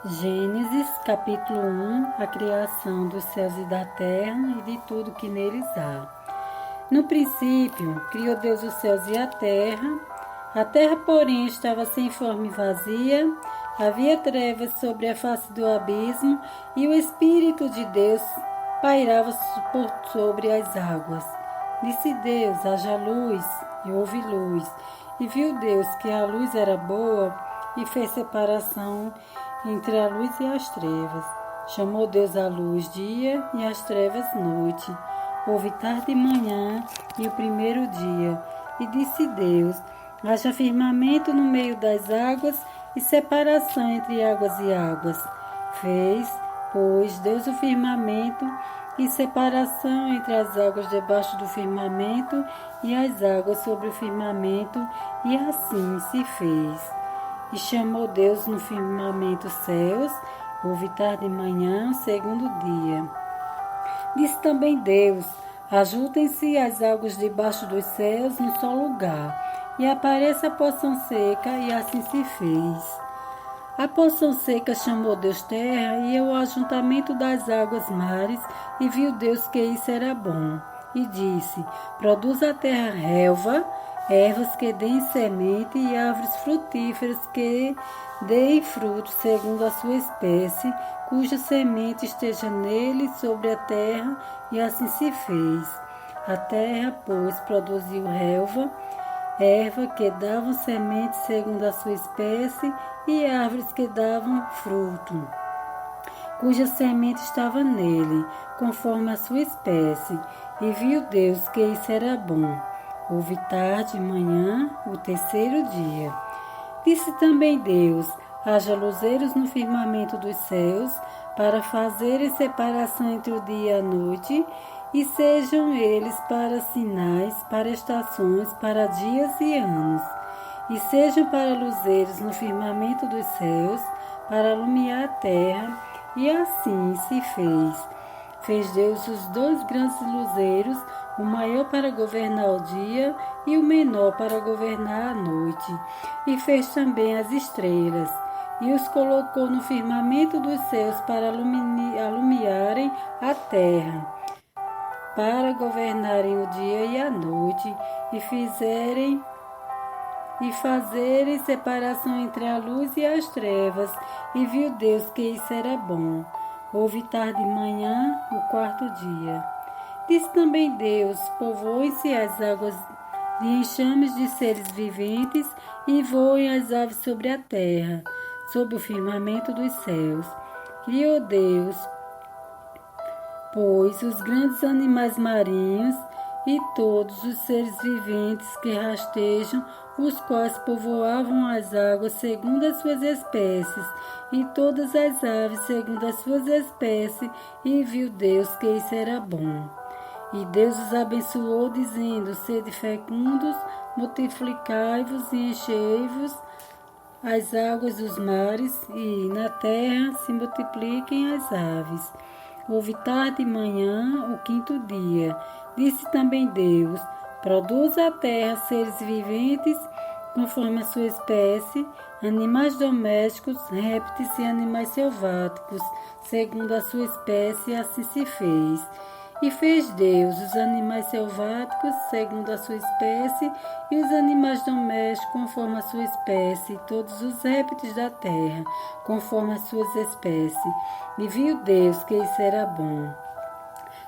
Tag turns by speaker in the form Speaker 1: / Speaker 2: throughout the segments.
Speaker 1: Gênesis, capítulo 1, a criação dos céus e da terra e de tudo que neles há. No princípio, criou Deus os céus e a terra, porém, estava sem forma e vazia, havia trevas sobre a face do abismo, e o Espírito de Deus pairava por sobre as águas. Disse Deus: haja luz, e houve luz. E viu Deus que a luz era boa, e fez separação entre a luz e as trevas. Chamou Deus a luz dia e as trevas noite. Houve tarde e manhã e o primeiro dia. E disse Deus: haja firmamento no meio das águas e separação entre águas e águas. Fez, pois, Deus o firmamento e separação entre as águas debaixo do firmamento e as águas sobre o firmamento, e assim se fez. E chamou Deus no firmamento céus, houve tarde e manhã, o segundo dia. Disse também Deus: ajuntem-se as águas debaixo dos céus num só lugar, e apareça a porção seca, e assim se fez. A porção seca chamou Deus terra, e o ajuntamento das águas mares, e viu Deus que isso era bom. E disse: produz a terra relva, ervas que deem semente, e árvores frutíferas que deem fruto segundo a sua espécie, cuja semente esteja nele sobre a terra, e assim se fez. A terra, pois, produziu relva, erva que davam semente segundo a sua espécie, e árvores que davam fruto, cuja semente estava nele, conforme a sua espécie. E viu Deus que isso era bom. Houve tarde e manhã, o terceiro dia. Disse também Deus: haja luzeiros no firmamento dos céus, para fazerem separação entre o dia e a noite, e sejam eles para sinais, para estações, para dias e anos. E sejam para luzeiros no firmamento dos céus, para alumiar a terra, e assim se fez. Fez Deus os dois grandes luzeiros, o maior para governar o dia e o menor para governar a noite. E fez também as estrelas, e os colocou no firmamento dos céus para alumiarem a terra, para governarem o dia e a noite, e fazerem separação entre a luz e as trevas. E viu Deus que isso era bom. Houve tarde e manhã, o quarto dia. Disse também Deus: povoem-se as águas de enxames de seres viventes, e voem as aves sobre a terra, sob o firmamento dos céus. Criou Deus, pois, os grandes animais marinhos e todos os seres viventes que rastejam, os quais povoavam as águas segundo as suas espécies, e todas as aves segundo as suas espécies, e viu Deus que isso era bom. E Deus os abençoou, dizendo: sede fecundos, multiplicai-vos e enchei-vos as águas dos mares, e na terra se multipliquem as aves. Houve tarde e manhã, o quinto dia. Disse também Deus: produz a terra seres viventes, conforme a sua espécie, animais domésticos, répteis e animais selváticos, segundo a sua espécie, assim se fez. E fez Deus os animais selváticos, segundo a sua espécie, e os animais domésticos, conforme a sua espécie, e todos os répteis da terra, conforme as suas espécies. E viu Deus que isso era bom.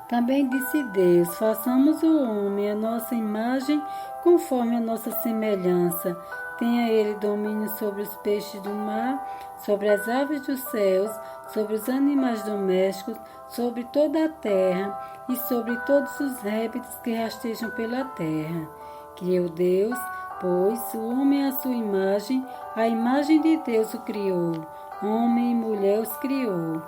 Speaker 1: Também disse Deus: façamos o homem à nossa imagem, conforme a nossa semelhança. Tenha ele domínio sobre os peixes do mar, sobre as aves dos céus, sobre os animais domésticos, sobre toda a terra e sobre todos os répteis que rastejam pela terra. Criou Deus, pois, o homem à sua imagem, a imagem de Deus o criou, homem e mulher os criou.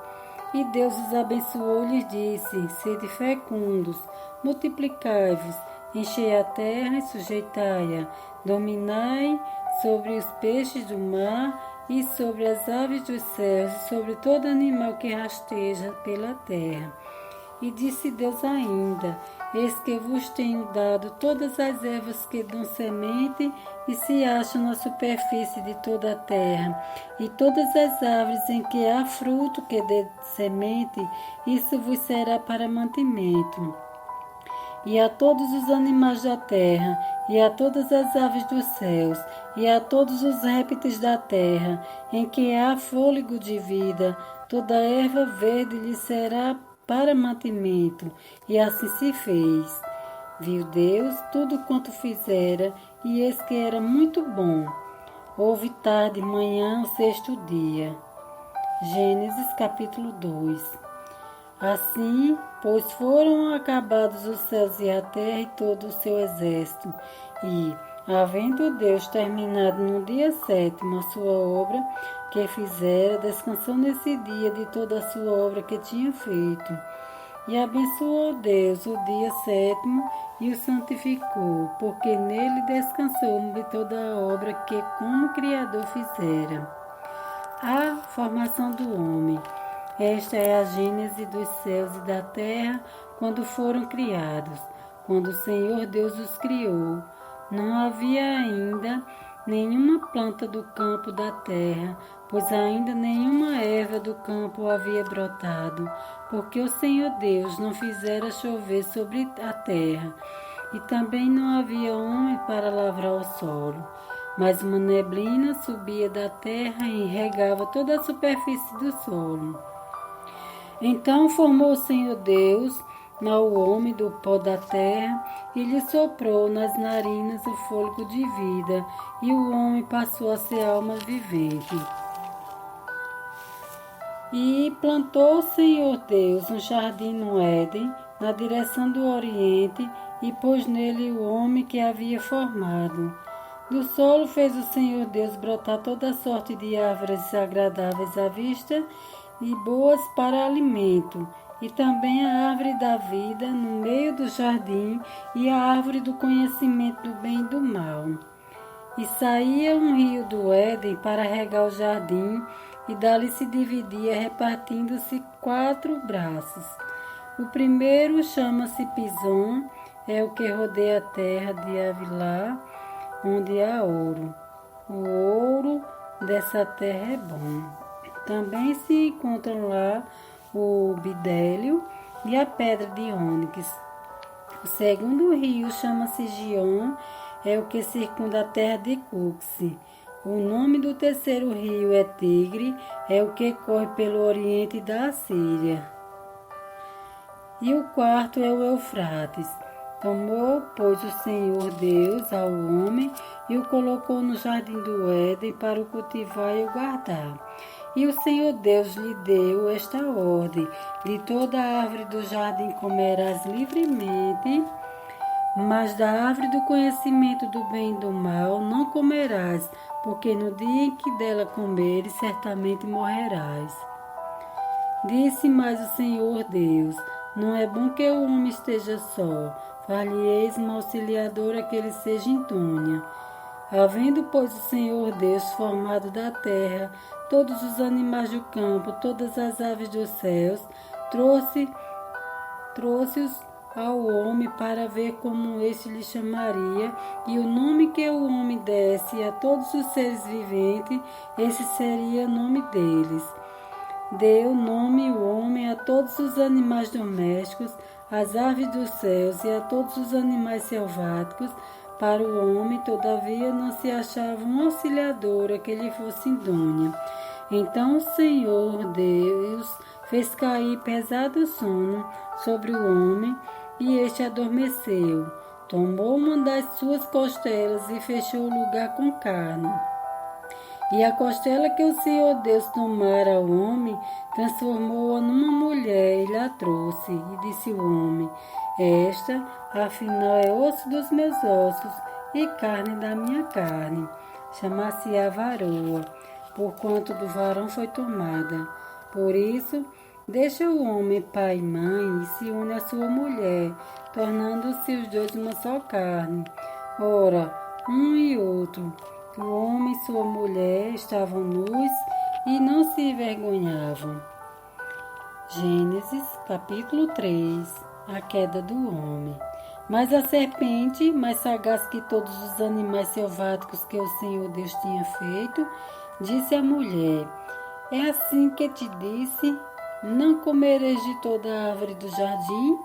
Speaker 1: E Deus os abençoou e lhes disse: sede fecundos, multiplicai-vos, enchei a terra e sujeitai-a, dominai sobre os peixes do mar e sobre as aves dos céus e sobre todo animal que rasteja pela terra. E disse Deus ainda: Eis que vos tenho dado todas as ervas que dão semente e se acham na superfície de toda a terra, e todas as árvores em que há fruto que dê semente, isso vos será para mantimento. E a todos os animais da terra, e a todas as aves dos céus, e a todos os répteis da terra, em que há fôlego de vida, toda erva verde lhe será para mantimento. E assim se fez. Viu Deus tudo quanto fizera, e eis que era muito bom. Houve tarde e manhã o sexto dia. Gênesis capítulo 2. Assim, pois foram acabados os céus e a terra e todo o seu exército, e, havendo Deus terminado no dia sétimo a sua obra que fizera, descansou nesse dia de toda a sua obra que tinha feito. E abençoou Deus o dia sétimo e o santificou, porque nele descansou de toda a obra que como Criador fizera. A formação do homem. Esta é a gênese dos céus e da terra quando foram criados, quando o Senhor Deus os criou. Não havia ainda nenhuma planta do campo da terra, pois ainda nenhuma erva do campo havia brotado, porque o Senhor Deus não fizera chover sobre a terra, e também não havia homem para lavrar o solo. Mas uma neblina subia da terra e regava toda a superfície do solo. Então formou o Senhor Deus ao homem do pó da terra e lhe soprou nas narinas o fôlego de vida, e o homem passou a ser alma vivente. E plantou o Senhor Deus um jardim no Éden, na direção do Oriente, e pôs nele o homem que havia formado. Do solo fez o Senhor Deus brotar toda sorte de árvores agradáveis à vista e boas para alimento, e também a árvore da vida no meio do jardim, e a árvore do conhecimento do bem e do mal. E saía um rio do Éden para regar o jardim, e dali se dividia, repartindo-se 4 braços. O primeiro chama-se Pison, é o que rodeia a terra de Havilá, onde há ouro. O ouro dessa terra é bom. Também se encontram lá o bidélio e a pedra de ônix. O segundo rio chama-se Gion, é o que circunda a terra de Cuxi. O nome do terceiro rio é Tigre, é o que corre pelo oriente da Assíria. E o quarto é o Eufrates. Tomou, pois, o Senhor Deus ao homem e o colocou no jardim do Éden para o cultivar e o guardar. E o Senhor Deus lhe deu esta ordem: de toda a árvore do jardim comerás livremente, mas da árvore do conhecimento do bem e do mal não comerás, porque no dia em que dela comeres, certamente morrerás. Disse mais o Senhor Deus: não é bom que o homem esteja só, far-lhe-eis uma auxiliadora que ele seja idônea. Havendo, pois, o Senhor Deus formado da terra todos os animais do campo, todas as aves dos céus, trouxe-os ao homem para ver como este lhe chamaria, e o nome que o homem desse a todos os seres viventes, esse seria o nome deles. Deu nome o homem a todos os animais domésticos, às aves dos céus e a todos os animais selváticos. Para o homem, todavia, não se achava uma auxiliadora que lhe fosse idônea. Então o Senhor Deus fez cair pesado sono sobre o homem, e este adormeceu. Tomou uma das suas costelas e fechou o lugar com carne. E a costela que o Senhor Deus tomara ao homem, transformou-a numa mulher e lhe trouxe. E disse o homem: esta, afinal, é osso dos meus ossos e carne da minha carne. Chamar-se-á varoa, porquanto do varão foi tomada. Por isso, deixa o homem pai e mãe e se une à sua mulher, tornando-se os dois uma só carne. Ora, um e outro, o homem e sua mulher estavam nus e não se envergonhavam. Gênesis capítulo 3. A queda do homem. Mas a serpente, mais sagaz que todos os animais selváticos que o Senhor Deus tinha feito, disse à mulher: É assim que te disse, não comereis de toda a árvore do jardim?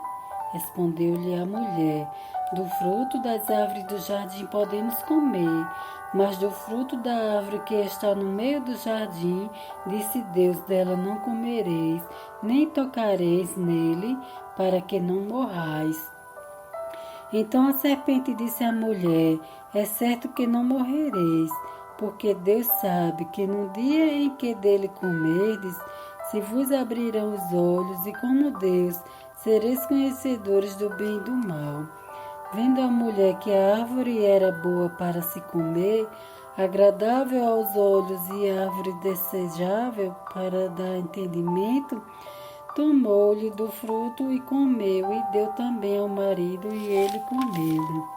Speaker 1: Respondeu-lhe a mulher: Do fruto das árvores do jardim podemos comer, mas do fruto da árvore que está no meio do jardim, disse Deus, dela não comereis, nem tocareis nele, para que não morrais. Então a serpente disse à mulher: É certo que não morrereis, porque Deus sabe que no dia em que dele comerdes, se vos abrirão os olhos, e como Deus, sereis conhecedores do bem e do mal. Vendo a mulher que a árvore era boa para se comer, agradável aos olhos e árvore desejável para dar entendimento, tomou-lhe do fruto e comeu, e deu também ao marido, e ele comeu.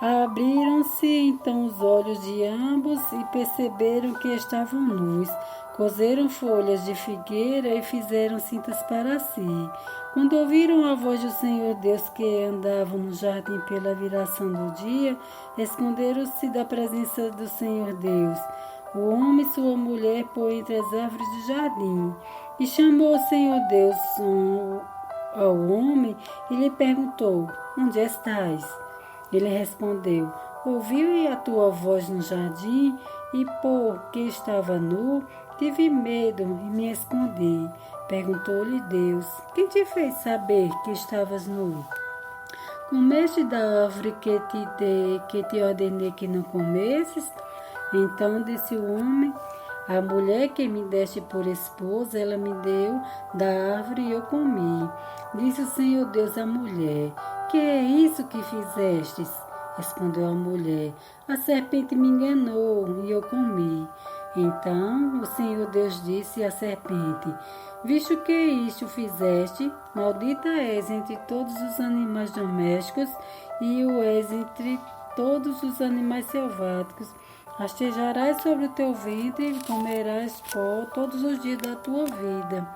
Speaker 1: Abriram-se então os olhos de ambos e perceberam que estavam nus. Cozeram folhas de figueira e fizeram cintas para si. Quando ouviram a voz do Senhor Deus que andava no jardim pela viração do dia, esconderam-se da presença do Senhor Deus, o homem e sua mulher, por entre as árvores do jardim. E chamou o Senhor Deus ao homem e lhe perguntou: Onde estás? Ele respondeu: Ouvi a tua voz no jardim, e porque estava nu, tive medo e me escondi. Perguntou-lhe Deus: Quem te fez saber que estavas nu? Comeste da árvore que te ordenei que não comesses? Então disse o homem: A mulher que me deste por esposa, ela me deu da árvore e eu comi. Disse o Senhor Deus à mulher: Que é isso que fizestes? Respondeu a mulher: A serpente me enganou e eu comi. Então o Senhor Deus disse à serpente: Visto que isto fizeste, maldita és entre todos os animais domésticos e o és entre todos os animais selváticos. Rastejarás sobre o teu ventre e comerás pó todos os dias da tua vida.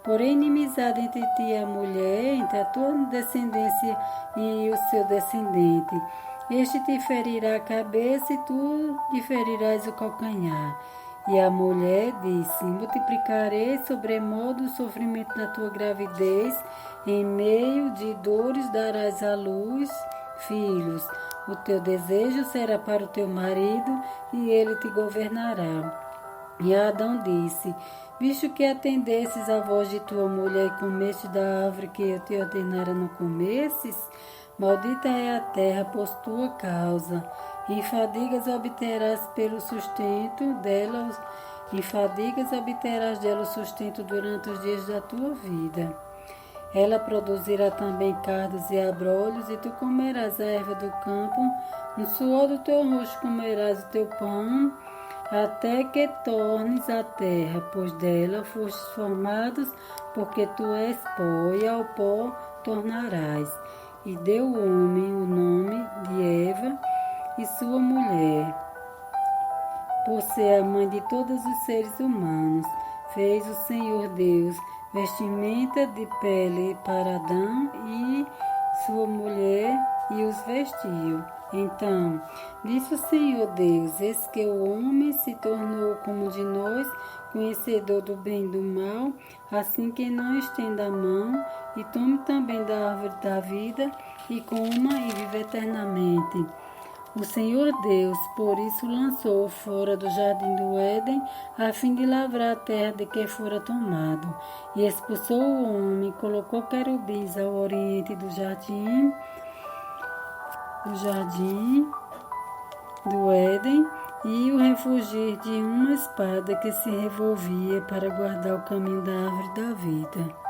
Speaker 1: Porém, inimizade entre ti e a mulher, entre a tua descendência e o seu descendente. Este te ferirá a cabeça e tu lhe ferirás o calcanhar. E a mulher disse: Multiplicarei sobremodo o sofrimento da tua gravidez, em meio de dores darás à luz filhos. O teu desejo será para o teu marido, e ele te governará. E Adão disse: Visto que atendesses à voz de tua mulher e comeste da árvore que eu te ordenara não comesses, maldita é a terra por tua causa, e fadigas obterás pelo sustento dela, e fadigas obterás dela o sustento durante os dias da tua vida. Ela produzirá também cardos e abrolhos, e tu comerás a erva do campo, no suor do teu rosto comerás o teu pão, até que tornes a terra, pois dela fostes formados, porque tu és pó, e ao pó tornarás. E deu o homem o nome de Eva, e sua mulher, por ser a mãe de todos os seres humanos. Fez o Senhor Deus vestimenta de pele para Adão e sua mulher, e os vestiu. Então disse o Senhor Deus: Eis que o homem se tornou como de nós, conhecedor do bem e do mal, assim que não estenda a mão e tome também da árvore da vida, e coma e viva eternamente. O Senhor Deus, por isso, lançou fora do jardim do Éden, a fim de lavrar a terra de que fora tomado. E expulsou o homem, colocou querubins ao oriente do jardim do Éden, e o refugiar de uma espada que se revolvia para guardar o caminho da árvore da vida.